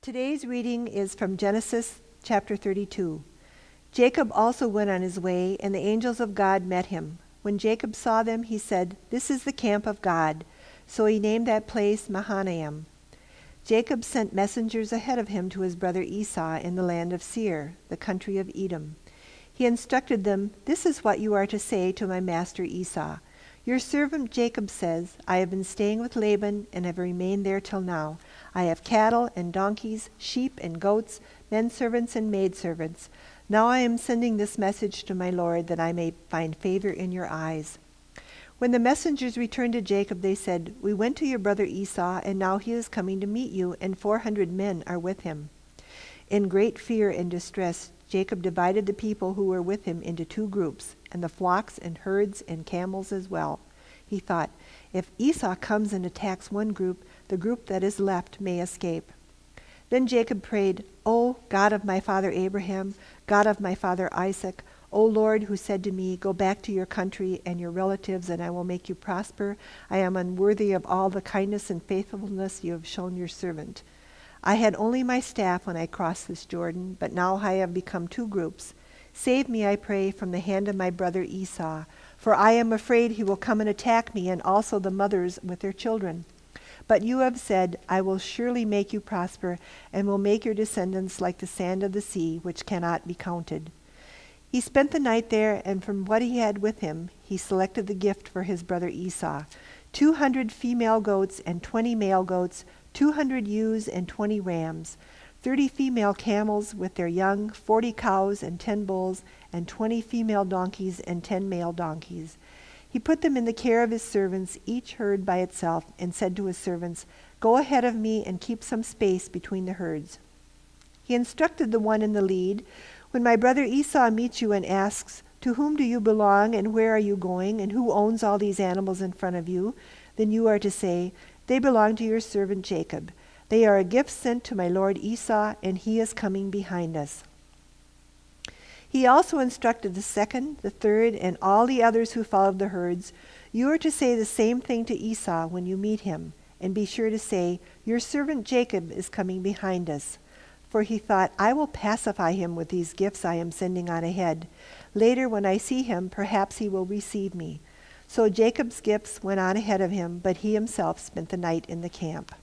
Today's reading is from Genesis chapter 32. Jacob also went on his way, and the angels of God met him. When Jacob saw them, he said, "This is the camp of God." So he named that place Mahanaim. Jacob sent messengers ahead of him to his brother Esau in the land of Seir, the country of Edom. He instructed them, "This is what you are to say to my master Esau. Your servant Jacob says, I have been staying with Laban and have remained there till now. I have cattle and donkeys, sheep and goats, men servants and maid servants. Now I am sending this message to my Lord that I may find favor in your eyes." When the messengers returned to Jacob, they said, "We went to your brother Esau, and now he is coming to meet you, and 400 men are with him." In great fear and distress, Jacob divided the people who were with him into two groups, and the flocks and herds and camels as well. He thought, if Esau comes and attacks one group, the group that is left may escape. Then Jacob prayed, "O God of my father Abraham, God of my father Isaac, O Lord, who said to me, 'Go back to your country and your relatives, and I will make you prosper,' I am unworthy of all the kindness and faithfulness you have shown your servant. I had only my staff when I crossed this Jordan, but now I have become two groups. Save me, I pray, from the hand of my brother Esau, for I am afraid he will come and attack me, and also the mothers with their children. But you have said, 'I will surely make you prosper, and will make your descendants like the sand of the sea, which cannot be counted.'" He spent the night there, and from what he had with him, he selected the gift for his brother Esau: 200 female goats and 20 male goats, 200 ewes and 20 rams, 30 female camels with their young, 40 cows and 10 bulls, and 20 female donkeys and 10 male donkeys. He put them in the care of his servants, each herd by itself, and said to his servants, "Go ahead of me and keep some space between the herds." He instructed the one in the lead, "When my brother Esau meets you and asks, 'To whom do you belong, and where are you going, and who owns all these animals in front of you?' then you are to say, 'They belong to your servant Jacob. They are a gift sent to my lord Esau, and he is coming behind us.'" He also instructed the second, the third, and all the others who followed the herds, "You are to say the same thing to Esau when you meet him, and be sure to say, 'Your servant Jacob is coming behind us.'" For he thought, "I will pacify him with these gifts I am sending on ahead. Later, when I see him, perhaps he will receive me." So Jacob's gifts went on ahead of him, but he himself spent the night in the camp.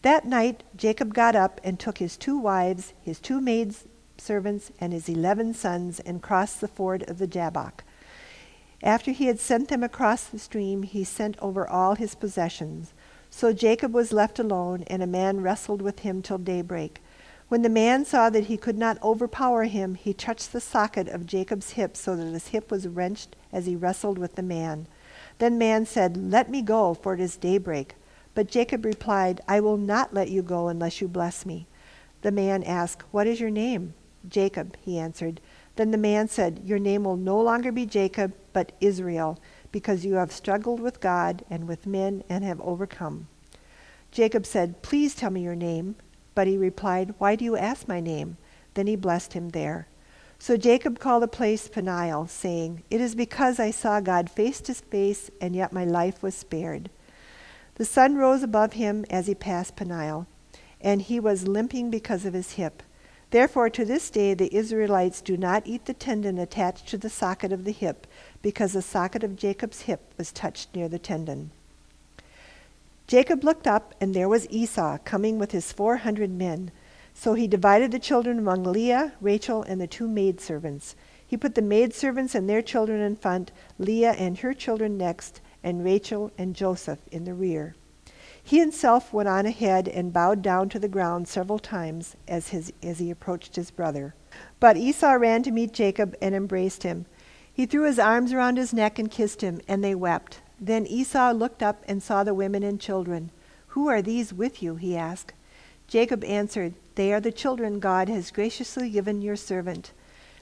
That night Jacob got up and took his 2 wives, his 2 maid servants, and his 11 sons, and crossed the ford of the Jabbok. After he had sent them across the stream, he sent over all his possessions. So Jacob was left alone, and a man wrestled with him till daybreak. When the man saw that he could not overpower him, he touched the socket of Jacob's hip so that his hip was wrenched as he wrestled with the man. Then man said, "Let me go, for it is daybreak." But Jacob replied, "I will not let you go unless you bless me." The man asked, "What is your name?" "Jacob," he answered. Then the man said, "Your name will no longer be Jacob, but Israel, because you have struggled with God and with men and have overcome." Jacob said, "Please tell me your name." But he replied, "Why do you ask my name?" Then he blessed him there. So Jacob called the place Peniel, saying, "It is because I saw God face to face, and yet my life was spared." The sun rose above him as he passed Peniel, and he was limping because of his hip. Therefore to this day the Israelites do not eat the tendon attached to the socket of the hip, because the socket of Jacob's hip was touched near the tendon. Jacob looked up, and there was Esau coming with his 400 men. So he divided the children among Leah, Rachel, and the 2 maidservants. He put the maidservants and their children in front, Leah and her children next, and Rachel and Joseph in the rear. He himself went on ahead and bowed down to the ground several times as he approached his brother. But Esau ran to meet Jacob and embraced him. He threw his arms around his neck and kissed him, and they wept. Then Esau looked up and saw the women and children. "Who are these with you?" he asked. Jacob answered, "They are the children God has graciously given your servant."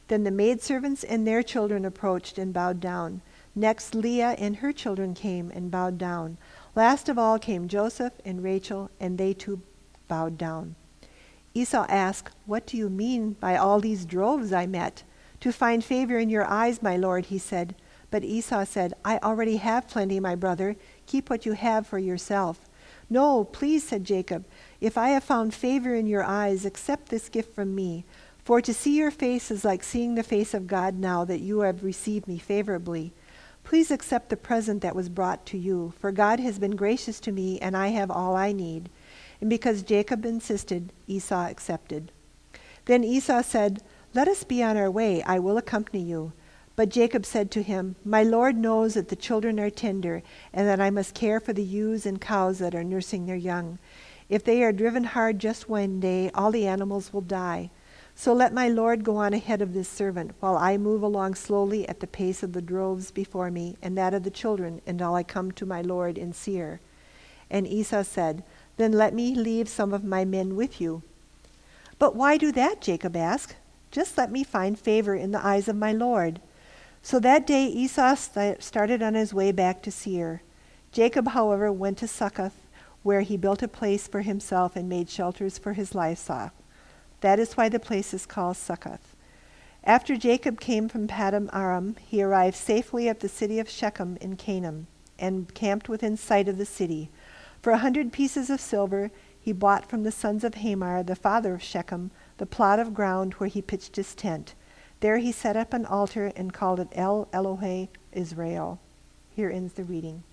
Then the maidservants and their children approached and bowed down. Next Leah and her children came and bowed down. Last of all came Joseph and Rachel, and they too bowed down. Esau asked, "What do you mean by all these droves I met?" "To find favor in your eyes, my lord," he said. But Esau said, "I already have plenty, my brother. Keep what you have for yourself." "No, please," said Jacob. If I have found favor in your eyes, accept this gift from me. For to see your face is like seeing the face of God now that you have received me favorably. Please accept the present that was brought to you, for God has been gracious to me, and I have all I need." And because Jacob insisted, Esau accepted. Then Esau said, "Let us be on our way. I will accompany you." But Jacob said to him, "My Lord knows that the children are tender, and that I must care for the ewes and cows that are nursing their young. If they are driven hard just one day, all the animals will die. So let my Lord go on ahead of this servant, while I move along slowly at the pace of the droves before me, and that of the children, until I come to my Lord in Seir." And Esau said, "Then let me leave some of my men with you." "But why do that?" Jacob asked. "Just let me find favor in the eyes of my Lord." So that day Esau started on his way back to Seir. Jacob, however, went to Succoth, where he built a place for himself and made shelters for his livestock. That is why the place is called Succoth. After Jacob came from Paddan Aram, he arrived safely at the city of Shechem in Canaan, and camped within sight of the city. For 100 pieces of silver he bought from the sons of Hamor, the father of Shechem, the plot of ground where he pitched his tent. There he set up an altar and called it El Elohe Israel. Here ends the reading.